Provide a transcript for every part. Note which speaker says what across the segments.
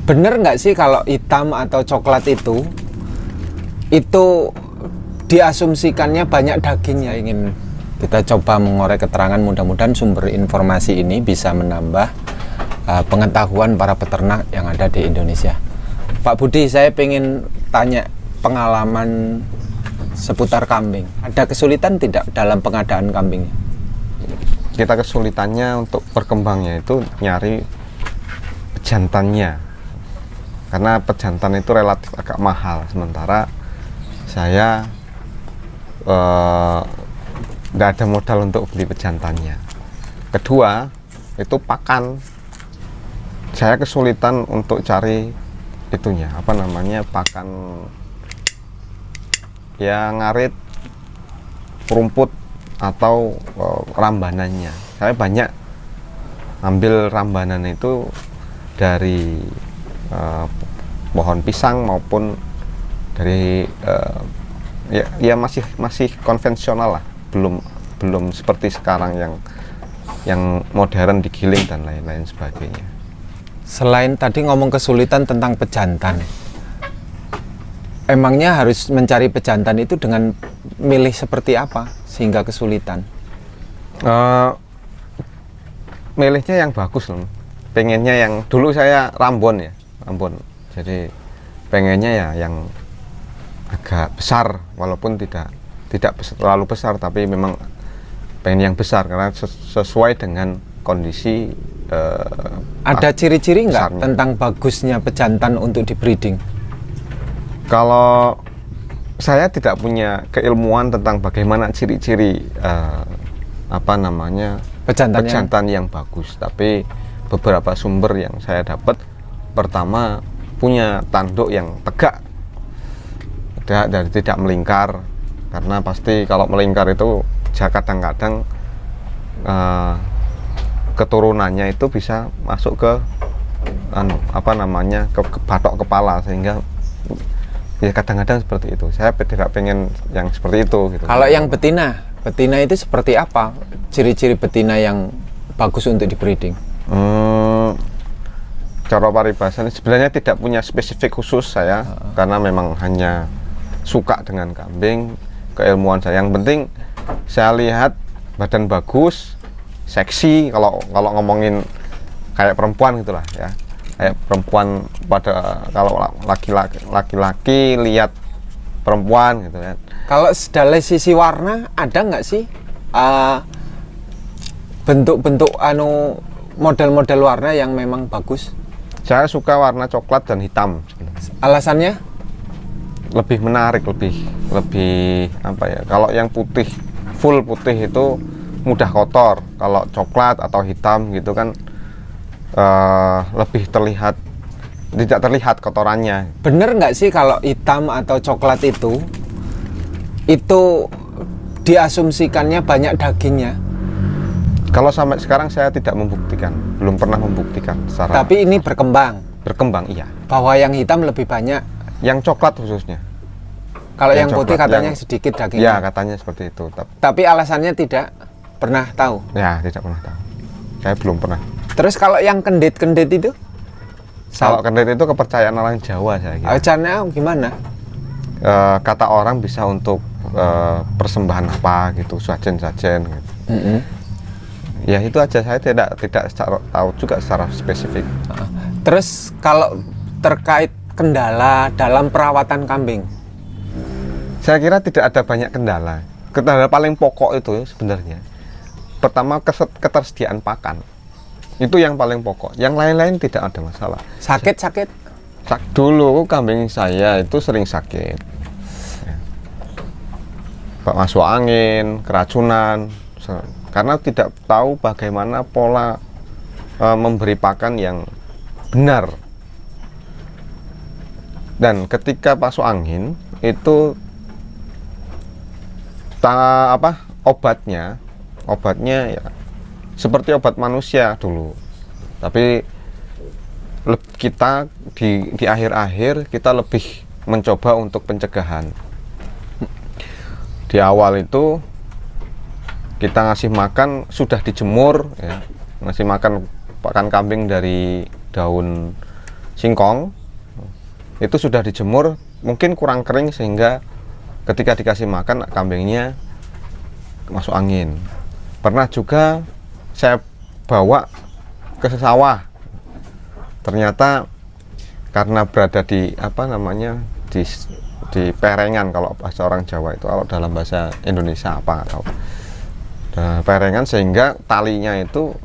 Speaker 1: Bener nggak sih kalau hitam atau coklat itu diasumsikannya banyak dagingnya? Ingin kita coba mengorek keterangan, mudah-mudahan sumber informasi ini bisa menambah pengetahuan para peternak yang ada di Indonesia. Pak Budi, saya pengen tanya pengalaman seputar kambing. Ada kesulitan tidak dalam pengadaan kambing?
Speaker 2: Kita kesulitannya untuk berkembangnya itu nyari pejantannya, karena pejantan itu relatif agak mahal, sementara saya nggak ada modal untuk beli pejantannya. Kedua, itu pakan. Saya kesulitan untuk cari itunya, pakan ya, ngarit, rumput atau rambanannya. Saya banyak ambil rambanan itu dari pohon pisang maupun dari ya masih konvensional lah, belum seperti sekarang yang modern digiling dan lain-lain sebagainya.
Speaker 1: Selain tadi ngomong kesulitan tentang pejantan, emangnya harus mencari pejantan itu dengan milih seperti apa sehingga kesulitan?
Speaker 2: Milihnya yang bagus loh. Pengennya yang dulu saya rambon, jadi pengennya ya yang agak besar, walaupun tidak terlalu besar, tapi memang pengen yang besar karena sesuai dengan kondisi.
Speaker 1: Ada ciri-ciri nggak tentang bagusnya pejantan untuk di breeding?
Speaker 2: Kalau saya tidak punya keilmuan tentang bagaimana ciri-ciri pejantan yang bagus, tapi beberapa sumber yang saya dapat, pertama punya tanduk yang tegak dan tidak melingkar, karena pasti kalau melingkar itu kadang-kadang keturunannya itu bisa masuk ke ke batok kepala, sehingga ya kadang-kadang seperti itu. Saya tidak pengen yang seperti itu gitu.
Speaker 1: Kalau yang betina itu seperti apa ciri-ciri betina yang bagus untuk di breeding?
Speaker 2: Cara paribasan sebenarnya tidak punya spesifik khusus saya, karena memang hanya suka dengan kambing, keilmuan saya. Yang penting saya lihat badan bagus, seksi, kalau ngomongin kayak perempuan gitulah ya, kayak perempuan kalau laki-laki lihat perempuan gitu ya.
Speaker 1: Kalau dari sisi warna ada nggak sih bentuk-bentuk model-model warna yang memang bagus?
Speaker 2: Saya suka warna coklat dan hitam.
Speaker 1: Alasannya?
Speaker 2: Lebih menarik, lebih apa ya? Kalau yang putih, full putih itu mudah kotor. Kalau coklat atau hitam gitu kan lebih tidak terlihat kotorannya.
Speaker 1: Bener nggak sih kalau hitam atau coklat itu diasumsikannya banyak dagingnya?
Speaker 2: Kalau sampai sekarang saya tidak membuktikan, belum pernah membuktikan secara.
Speaker 1: Tapi ini berkembang,
Speaker 2: iya.
Speaker 1: Bahwa yang hitam lebih banyak.
Speaker 2: Yang coklat khususnya.
Speaker 1: Kalau yang putih katanya sedikit dagingnya.
Speaker 2: Ya, katanya seperti itu.
Speaker 1: Tapi alasannya tidak pernah tahu.
Speaker 2: Ya, tidak pernah tahu. Saya belum pernah.
Speaker 1: Terus kalau yang kendit-kendit itu?
Speaker 2: Kalau kendit itu kepercayaan orang Jawa saya kira.
Speaker 1: Caranya gimana?
Speaker 2: Kata orang bisa untuk persembahan apa gitu, sajen-sajen gitu. Ya itu aja, saya tidak tahu juga secara spesifik.
Speaker 1: Terus kalau terkait kendala dalam perawatan kambing,
Speaker 2: saya kira tidak ada banyak kendala. Kendala paling pokok itu sebenarnya, pertama ketersediaan pakan, itu yang paling pokok. Yang lain-lain tidak ada masalah.
Speaker 1: Sakit?
Speaker 2: Dulu kambing saya itu sering sakit, masuk angin, keracunan, karena tidak tahu bagaimana pola memberi pakan yang benar. Dan ketika masuk angin itu obatnya ya seperti obat manusia dulu, tapi kita di akhir-akhir kita lebih mencoba untuk pencegahan. Di awal itu kita ngasih makan sudah dijemur ya, ngasih makan pakan kambing dari daun singkong itu sudah dijemur, mungkin kurang kering sehingga ketika dikasih makan kambingnya masuk angin. Pernah juga saya bawa ke sawah, ternyata karena berada di apa namanya di perengan, kalau bahasa orang Jawa itu, kalau dalam bahasa Indonesia apa atau perengan, sehingga talinya itu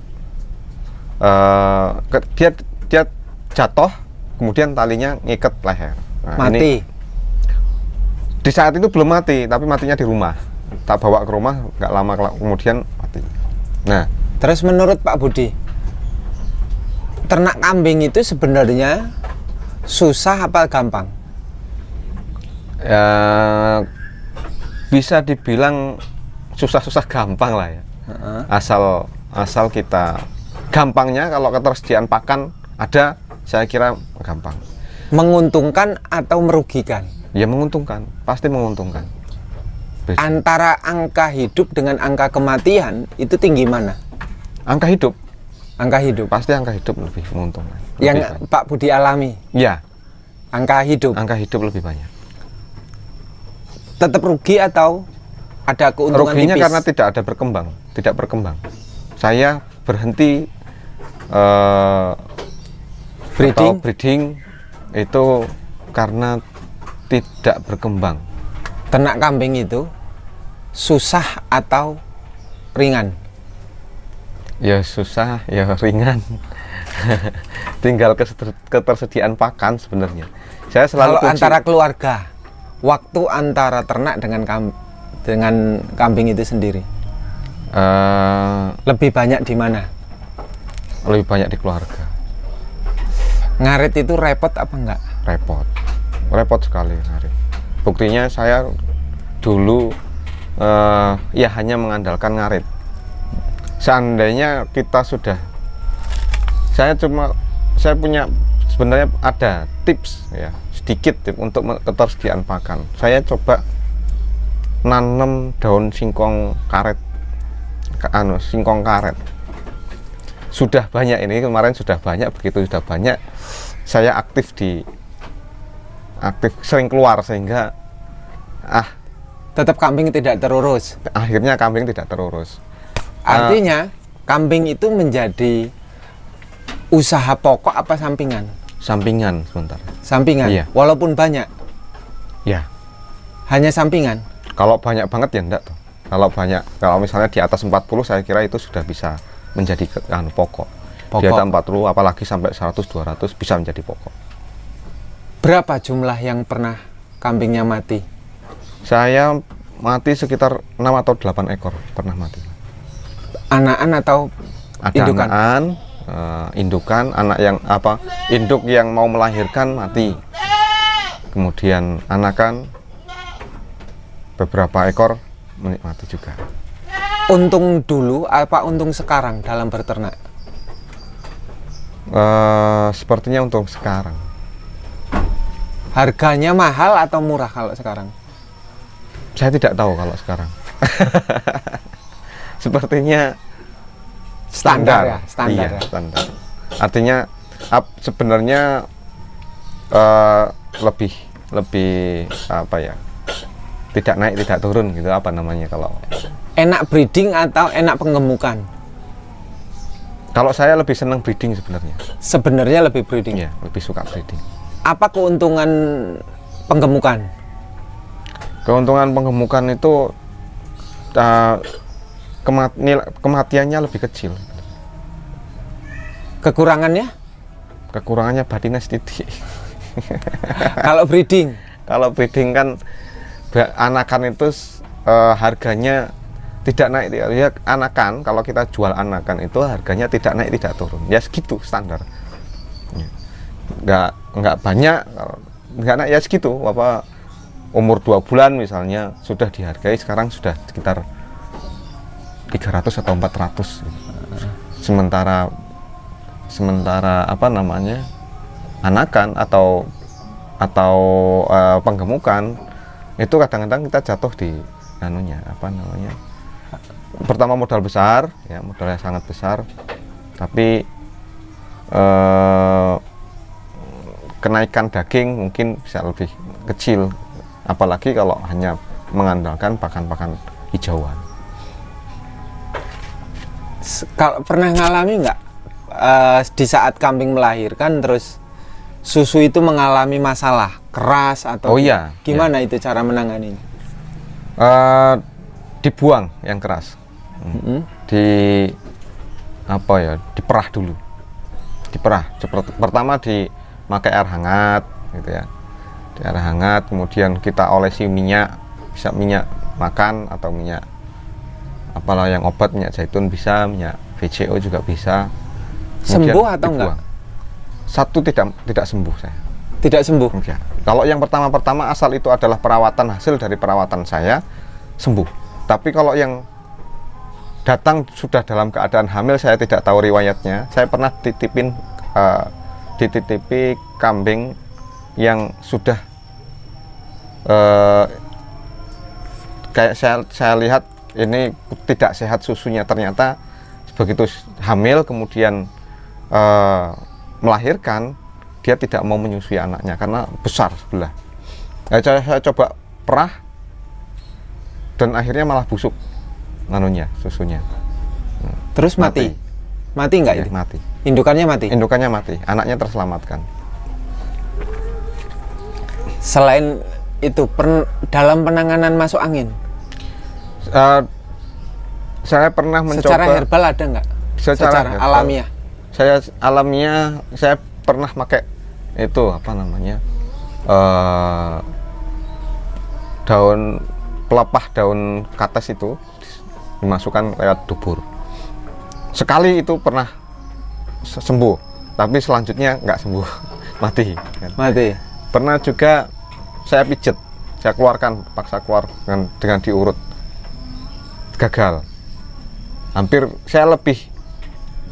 Speaker 2: dia jatuh, kemudian talinya ngikat leher. Nah,
Speaker 1: Mati.
Speaker 2: Di saat itu belum mati, tapi matinya di rumah. Tak bawa ke rumah, nggak lama kemudian mati. Nah,
Speaker 1: Terus menurut Pak Budi, ternak kambing itu sebenarnya susah apa gampang?
Speaker 2: ya, bisa dibilang susah-susah gampang lah ya. Asal kita gampangnya, kalau ketersediaan pakan ada, saya kira gampang.
Speaker 1: Menguntungkan atau merugikan?
Speaker 2: Ya menguntungkan, pasti menguntungkan.
Speaker 1: Antara angka hidup dengan angka kematian itu tinggi mana?
Speaker 2: Angka hidup,
Speaker 1: Angka hidup.
Speaker 2: pasti angka hidup lebih menguntungkan.
Speaker 1: Yang
Speaker 2: Lebih banyak.
Speaker 1: Pak Budi alami,
Speaker 2: Ya,
Speaker 1: angka hidup.
Speaker 2: angka hidup lebih banyak.
Speaker 1: Tetap rugi atau ada keuntungan
Speaker 2: Ruginya
Speaker 1: tipis?
Speaker 2: karena tidak berkembang. Saya berhenti
Speaker 1: breeding.
Speaker 2: breeding itu karena tidak berkembang.
Speaker 1: Ternak kambing itu susah atau ringan?
Speaker 2: Ya susah, ya ringan. Tinggal ketersediaan pakan sebenarnya. Saya selalu
Speaker 1: Kalau antara keluarga, waktu antara ternak dengan kambing itu sendiri, lebih banyak di mana?
Speaker 2: lebih banyak di keluarga.
Speaker 1: Ngarit itu repot apa enggak?
Speaker 2: Repot sekali ngarit. Buktinya saya dulu ya hanya mengandalkan ngarit. Seandainya kita sudah, saya punya sebenarnya ada tips ya, sedikit tip untuk ketersediaan pakan. Saya coba nanam daun singkong karet, singkong karet. Sudah banyak ini, kemarin sudah banyak, begitu sudah banyak saya aktif sering keluar, sehingga
Speaker 1: Tetap kambing tidak terurus.
Speaker 2: akhirnya kambing tidak terurus.
Speaker 1: Artinya kambing itu menjadi usaha pokok apa sampingan?
Speaker 2: Sampingan sebentar.
Speaker 1: Sampingan.
Speaker 2: Iya.
Speaker 1: Walaupun banyak,
Speaker 2: Ya,
Speaker 1: hanya sampingan.
Speaker 2: kalau banyak banget ya enggak tuh. Kalau misalnya di atas 40, saya kira itu sudah bisa menjadi pokok. Di atas 40 apalagi sampai 100-200 bisa menjadi pokok.
Speaker 1: Berapa jumlah yang pernah kambingnya mati?
Speaker 2: Saya mati sekitar 6 atau 8 ekor pernah mati.
Speaker 1: Anakan atau
Speaker 2: Ada
Speaker 1: indukan?
Speaker 2: anakan, indukan, induk yang mau melahirkan mati. Kemudian anakan beberapa ekor mati juga.
Speaker 1: Untung dulu apa untung sekarang dalam berternak?
Speaker 2: Sepertinya untuk sekarang.
Speaker 1: Harganya mahal atau murah kalau sekarang?
Speaker 2: Saya tidak tahu kalau sekarang. Sepertinya
Speaker 1: Standar ya, standar
Speaker 2: Iya,
Speaker 1: ya.
Speaker 2: standar. Artinya sebenarnya lebih apa ya? Tidak naik, tidak turun gitu, apa namanya kalau.
Speaker 1: Enak breeding atau enak penggemukan?
Speaker 2: Kalau saya lebih senang breeding sebenarnya.
Speaker 1: Sebenarnya lebih breeding.
Speaker 2: Iya, lebih suka breeding.
Speaker 1: Apa keuntungan penggemukan?
Speaker 2: Keuntungan penggemukan itu kematiannya lebih kecil.
Speaker 1: Kekurangannya?
Speaker 2: Kekurangannya batinnya sedikit.
Speaker 1: Kalau breeding?
Speaker 2: Kalau breeding kan anakan itu harganya tidak naik. Ya, anakan kalau kita jual anakan itu harganya tidak naik tidak turun. Ya segitu standar. Nggak banyak, nggak naik ya segitu. Umur 2 bulan misalnya sudah dihargai, sekarang sudah sekitar 300 atau 400 gitu. Sementara apa namanya, anakan atau penggemukan itu kadang-kadang kita jatuh di pertama modal besar ya, modalnya sangat besar, tapi kenaikan daging mungkin bisa lebih kecil, apalagi kalau hanya mengandalkan pakan-pakan hijauan.
Speaker 1: Kalau pernah ngalami nggak di saat kambing melahirkan terus susu itu mengalami masalah keras atau
Speaker 2: Oh iya,
Speaker 1: gimana itu cara menanganinya?
Speaker 2: Dibuang yang keras, di apa ya, diperah dulu, diperah. Pertama dipakai air hangat, gitu ya, di air hangat, kemudian kita olesi minyak, bisa minyak makan atau minyak apalah yang obat, minyak zaitun bisa, minyak VCO juga bisa. Kemudian
Speaker 1: Sembuh atau enggak?
Speaker 2: Satu tidak sembuh saya.
Speaker 1: Tidak sembuh.
Speaker 2: Ya. Kalau yang pertama asal itu adalah perawatan, hasil dari perawatan saya, sembuh. Tapi kalau yang datang sudah dalam keadaan hamil, saya tidak tahu riwayatnya. Saya pernah dititipi kambing yang sudah kayak saya lihat ini tidak sehat susunya. Ternyata begitu hamil kemudian melahirkan, dia tidak mau menyusui anaknya karena besar sebelah. Saya coba perah dan akhirnya malah busuk susunya.
Speaker 1: Terus mati nggak
Speaker 2: Ya,
Speaker 1: itu?
Speaker 2: mati.
Speaker 1: Indukannya mati.
Speaker 2: Anaknya terselamatkan.
Speaker 1: Selain itu dalam penanganan masuk angin
Speaker 2: Saya pernah mencoba
Speaker 1: secara herbal ada nggak? Secara
Speaker 2: herbal,
Speaker 1: alamiah.
Speaker 2: Saya pernah pakai itu apa namanya, daun pelepah, daun kates itu dimasukkan lewat dubur. Sekali itu pernah sembuh, tapi selanjutnya nggak sembuh, mati.
Speaker 1: Mati.
Speaker 2: Pernah juga saya pijet, saya keluarkan, paksa keluar dengan diurut, gagal.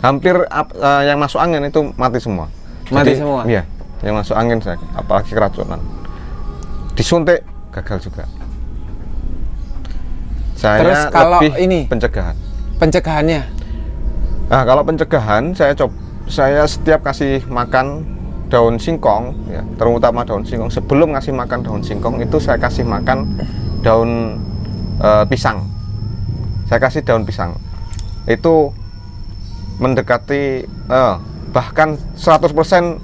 Speaker 2: Yang masuk angin itu mati semua.
Speaker 1: Mati semua?
Speaker 2: Iya, yang masuk angin saya, apalagi keracunan. Disuntik, gagal juga. Saya
Speaker 1: Terus kalau
Speaker 2: lebih
Speaker 1: ini
Speaker 2: pencegahannya. Nah, kalau pencegahan saya setiap kasih makan daun singkong, ya, terutama daun singkong. Sebelum ngasih makan daun singkong itu saya kasih makan daun pisang. Saya kasih daun pisang. Itu mendekati bahkan 100%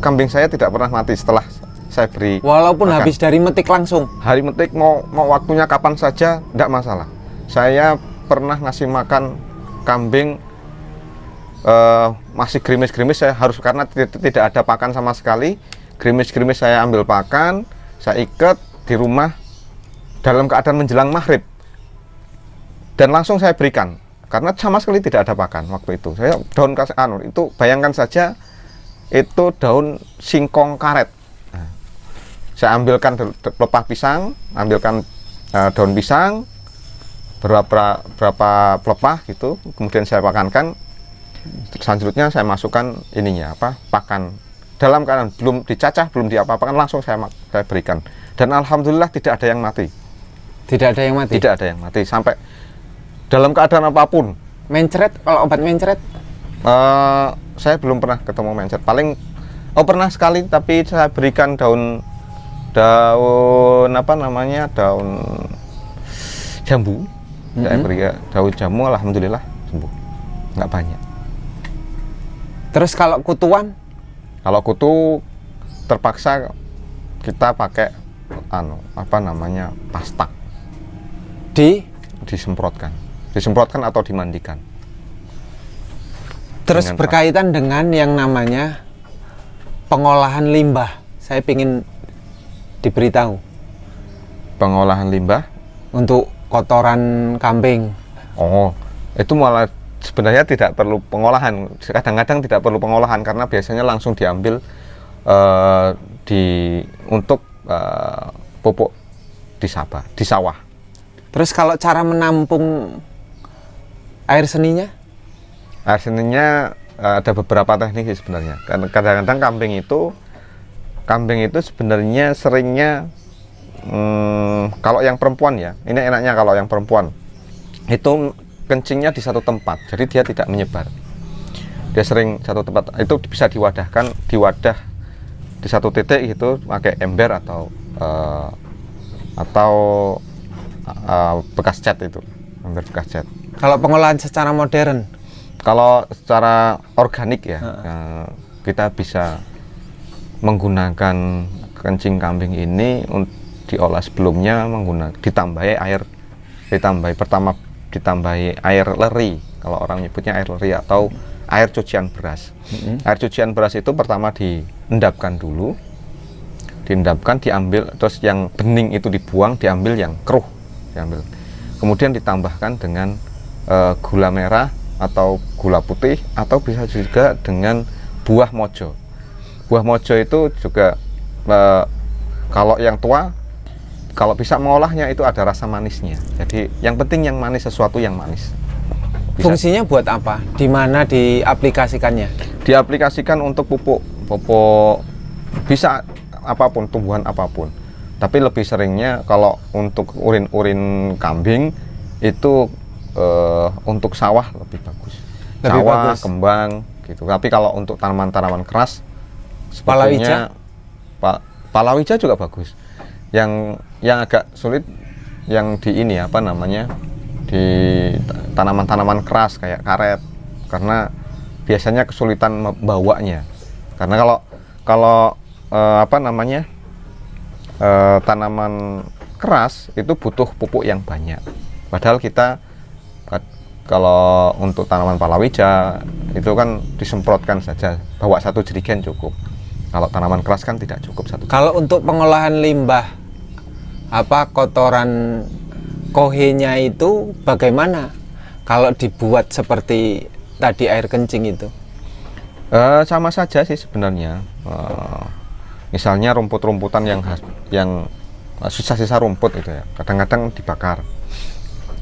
Speaker 2: kambing saya tidak pernah mati setelah saya beri
Speaker 1: walaupun
Speaker 2: makan.
Speaker 1: Habis dari metik langsung.
Speaker 2: Hari metik mau waktunya kapan saja tidak masalah. Saya pernah ngasih makan kambing masih gerimis-gerimis, saya harus, karena tidak ada pakan sama sekali, gerimis-gerimis saya ambil pakan, saya ikat di rumah dalam keadaan menjelang maghrib dan langsung saya berikan karena sama sekali tidak ada pakan waktu itu. Saya daun itu bayangkan saja, itu daun singkong karet. Nah, saya ambilkan pelepah pisang, ambilkan daun pisang, berapa pelepah gitu, kemudian saya pakankan. Selanjutnya saya masukkan pakan dalam keadaan belum dicacah, belum diapa-apakan, langsung saya berikan. Dan alhamdulillah tidak ada yang mati.
Speaker 1: Tidak ada yang mati
Speaker 2: Sampai dalam keadaan apapun.
Speaker 1: Mencret, kalau obat mencret?
Speaker 2: Saya belum pernah ketemu mencret. Pernah sekali, tapi saya berikan daun jambu. Saya beri daun jambu, alhamdulillah sembuh. Nggak banyak.
Speaker 1: Terus kalau kutuan?
Speaker 2: Kalau kutu terpaksa kita pakai pastak. Disemprotkan atau dimandikan.
Speaker 1: Terus berkaitan dengan yang namanya pengolahan limbah, saya ingin diberitahu.
Speaker 2: Pengolahan limbah
Speaker 1: untuk kotoran kambing.
Speaker 2: Itu malah sebenarnya tidak perlu pengolahan. Kadang-kadang tidak perlu pengolahan karena biasanya langsung diambil untuk pupuk di sawah.
Speaker 1: Terus kalau cara menampung air seninya?
Speaker 2: Air seninya ada beberapa teknik sebenarnya. Kadang-kadang kambing itu sebenarnya seringnya kalau yang perempuan ya, ini enaknya kalau yang perempuan itu kencingnya di satu tempat, jadi dia tidak menyebar. Dia sering satu tempat, itu bisa diwadahkan di wadah di satu titik gitu pakai ember atau bekas cat itu, ember bekas cat.
Speaker 1: Kalau pengolahan secara modern,
Speaker 2: kalau secara organik ya, kita bisa menggunakan kencing kambing ini diolah sebelumnya ditambahi air leri, kalau orang nyebutnya air leri atau air cucian beras. Air cucian beras itu pertama diendapkan dulu, diambil, terus yang bening itu dibuang, diambil yang keruh, kemudian ditambahkan dengan gula merah atau gula putih, atau bisa juga dengan buah mojo. Buah mojo itu juga kalau yang tua, kalau bisa mengolahnya itu ada rasa manisnya. Jadi yang penting yang manis, sesuatu yang manis. Bisa.
Speaker 1: Fungsinya buat apa? Di mana diaplikasikannya?
Speaker 2: Diaplikasikan untuk pupuk bisa apapun, tumbuhan apapun. Tapi lebih seringnya kalau untuk urin kambing itu untuk sawah lebih bagus. Sawah, kembang gitu. Tapi kalau untuk tanaman-tanaman keras
Speaker 1: palawija,
Speaker 2: palawija juga bagus. Yang agak sulit yang di ini apa namanya, di tanaman-tanaman keras kayak karet, karena biasanya kesulitan membawanya. Karena kalau tanaman keras itu butuh pupuk yang banyak. Padahal kita kalau untuk tanaman palawija itu kan disemprotkan saja, bawa 1 jerigen cukup. Kalau tanaman keras kan tidak cukup 1 jerigen.
Speaker 1: Kalau untuk pengolahan limbah, kotoran kohenya itu bagaimana? Kalau dibuat seperti tadi air kencing itu?
Speaker 2: Sama saja sih sebenarnya. Misalnya rumput-rumputan yang sisa-sisa rumput itu ya, kadang-kadang dibakar.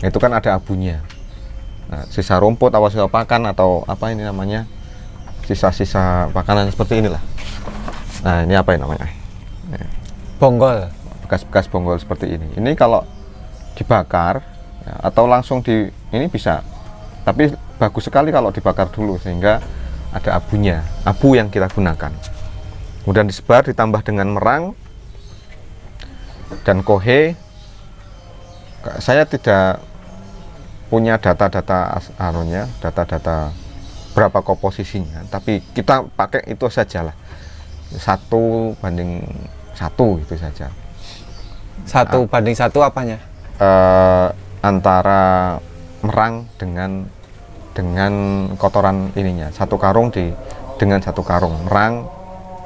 Speaker 2: Itu kan ada abunya. Nah, sisa rumput atau sisa pakan atau apa ini namanya, sisa-sisa makanan seperti inilah. Nah, ini apa ini namanya?
Speaker 1: Bonggol.
Speaker 2: Bekas-bekas bonggol seperti ini. Ini kalau dibakar ya, atau langsung ini bisa. Tapi bagus sekali kalau dibakar dulu sehingga ada abunya, abu yang kita gunakan. Kemudian disebar, ditambah dengan merang dan kohe. Saya tidak punya data-data berapa komposisinya, tapi kita pakai itu sajalah, 1:1 itu saja.
Speaker 1: 1:1 apanya?
Speaker 2: Antara merang dengan kotoran ininya, 1 karung dengan 1 karung merang.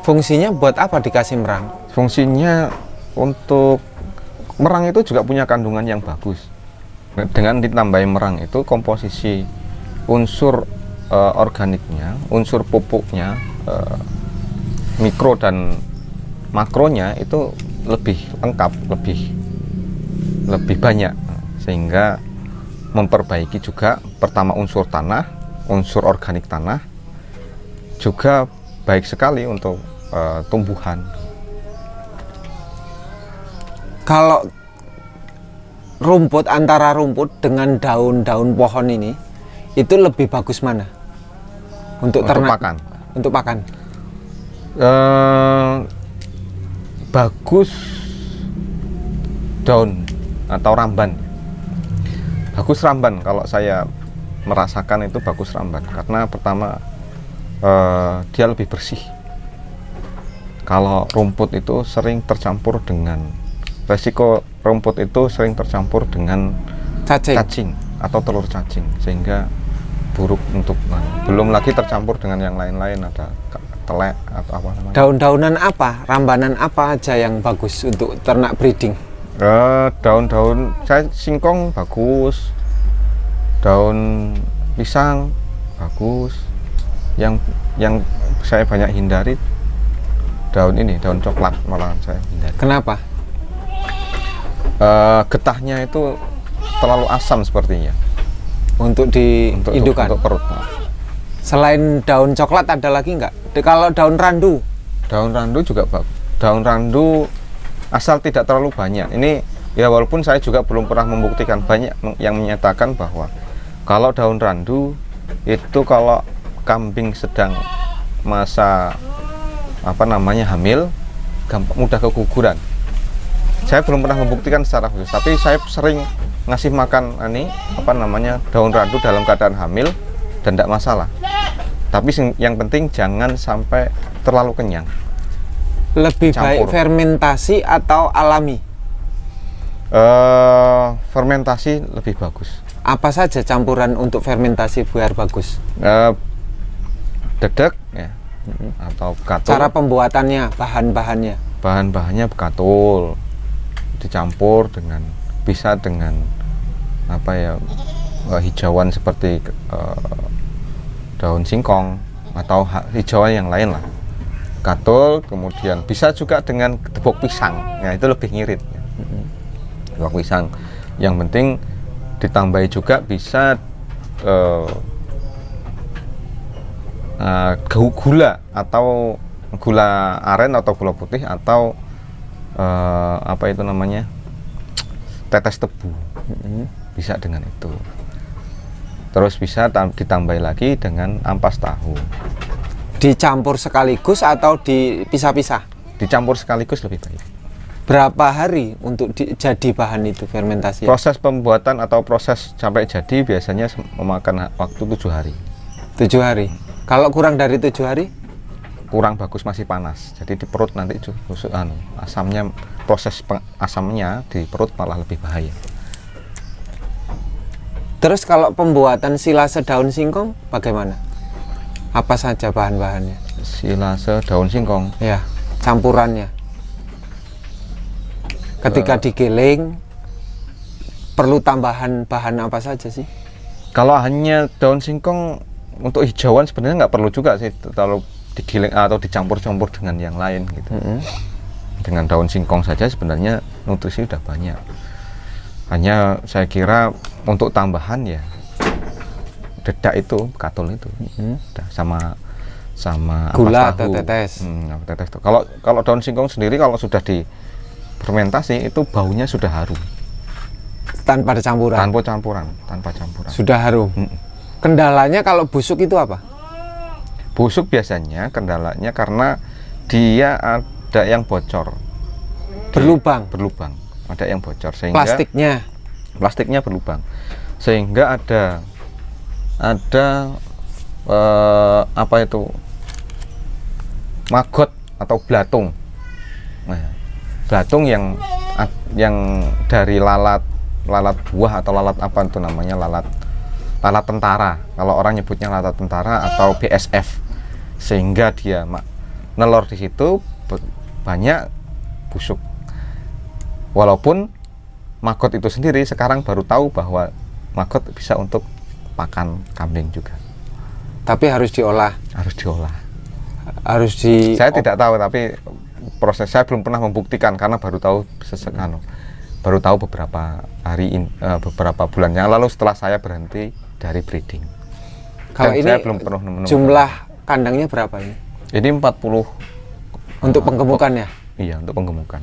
Speaker 1: Fungsinya buat apa dikasih merang?
Speaker 2: Fungsinya untuk merang itu juga punya kandungan yang bagus. Dengan ditambahi merang itu komposisi unsur organiknya, unsur pupuknya, mikro dan makronya itu lebih lengkap, lebih banyak, sehingga memperbaiki juga pertama unsur tanah, unsur organik tanah, juga baik sekali untuk tumbuhan.
Speaker 1: Kalau antara rumput dengan daun-daun pohon ini, itu lebih bagus mana? Untuk ternak?
Speaker 2: Pakan.
Speaker 1: Untuk pakan.
Speaker 2: Bagus daun atau ramban. Bagus ramban, kalau saya merasakan itu bagus ramban, karena pertama dia lebih bersih. Kalau rumput itu sering tercampur dengan resiko rumput itu sering tercampur dengan cacing atau telur cacing, sehingga buruk untuk belum lagi tercampur dengan yang lain-lain, ada telek atau apa namanya.
Speaker 1: Daun-daunan apa, rambanan apa aja yang bagus untuk ternak breeding?
Speaker 2: Daun-daun saya singkong bagus, daun pisang bagus. Yang saya banyak hindari daun coklat, malah saya hindari.
Speaker 1: Kenapa?
Speaker 2: Getahnya itu terlalu asam sepertinya
Speaker 1: untuk diindukan.
Speaker 2: Untuk perut.
Speaker 1: Selain daun coklat ada lagi nggak? Kalau daun randu
Speaker 2: juga bagus. Daun randu asal tidak terlalu banyak. Ini ya, walaupun saya juga belum pernah membuktikan, banyak yang menyatakan bahwa kalau daun randu itu kalau kambing sedang masa hamil, mudah keguguran. Saya belum pernah membuktikan secara khusus, tapi saya sering ngasih makan daun randu dalam keadaan hamil dan tidak masalah. Tapi yang penting jangan sampai terlalu kenyang.
Speaker 1: Lebih baik
Speaker 2: Campur.
Speaker 1: fermentasi atau alami?
Speaker 2: Fermentasi lebih bagus.
Speaker 1: Apa saja campuran untuk fermentasi biar bagus?
Speaker 2: Dedek ya, atau katul.
Speaker 1: Cara pembuatannya, bahan-bahannya?
Speaker 2: Bahan-bahannya katul, dicampur bisa dengan hijauan seperti daun singkong atau hijauan yang lain lah. Katul, kemudian bisa juga dengan tepung pisang, ya itu lebih ngirit. Tepung pisang. Yang penting ditambahi juga bisa gula atau gula aren atau gula putih atau tetes tebu. Bisa dengan itu. Terus bisa ditambahi lagi dengan ampas tahu.
Speaker 1: Dicampur sekaligus atau dipisah-pisah?
Speaker 2: Dicampur sekaligus lebih baik.
Speaker 1: Berapa hari untuk jadi bahan itu fermentasi?
Speaker 2: Proses pembuatan atau proses sampai jadi biasanya memakan waktu 7 hari.
Speaker 1: 7 hari. Kalau kurang dari 7 hari?
Speaker 2: Kurang bagus, masih panas. Jadi di perut nanti asamnya, proses asamnya di perut malah lebih bahaya.
Speaker 1: Terus kalau pembuatan silase daun singkong bagaimana? Apa saja bahan-bahannya?
Speaker 2: Silase daun singkong.
Speaker 1: Ya, campurannya. Ketika digiling perlu tambahan bahan apa saja sih?
Speaker 2: Kalau hanya daun singkong untuk hijauan sebenarnya nggak perlu juga sih kalau digiling atau dicampur-campur dengan yang lain gitu. Dengan daun singkong saja sebenarnya nutrisi udah banyak. Hanya saya kira untuk tambahan ya dedak itu, katul itu, sama
Speaker 1: gula
Speaker 2: ampas
Speaker 1: atau
Speaker 2: tahu.
Speaker 1: tetes.
Speaker 2: Tetes tuh. Kalau daun singkong sendiri kalau sudah di fermentasi itu baunya sudah harum.
Speaker 1: Tanpa ada campuran.
Speaker 2: Tanpa campuran.
Speaker 1: Sudah harum. Kendalanya kalau busuk itu apa?
Speaker 2: Busuk biasanya kendalanya karena dia ada yang bocor.
Speaker 1: Berlubang.
Speaker 2: Ada yang bocor sehingga plastiknya berlubang. Sehingga ada maggot atau belatung. Nah, belatung yang dari lalat buah atau lalat lalat tentara. Kalau orang nyebutnya lalat tentara atau BSF. Sehingga dia nelor di situ banyak busuk. Walaupun maggot itu sendiri sekarang baru tahu bahwa maggot bisa untuk pakan kambing juga.
Speaker 1: Tapi harus diolah.
Speaker 2: Saya tidak tahu, tapi proses saya belum pernah membuktikan karena baru tahu beberapa bulan yang lalu setelah saya berhenti dari breeding.
Speaker 1: Kalau ini
Speaker 2: saya belum pernah menemukan.
Speaker 1: Jumlah kandangnya berapa ini?
Speaker 2: Ini 40
Speaker 1: untuk penggemukannya?
Speaker 2: Iya, untuk penggemukan.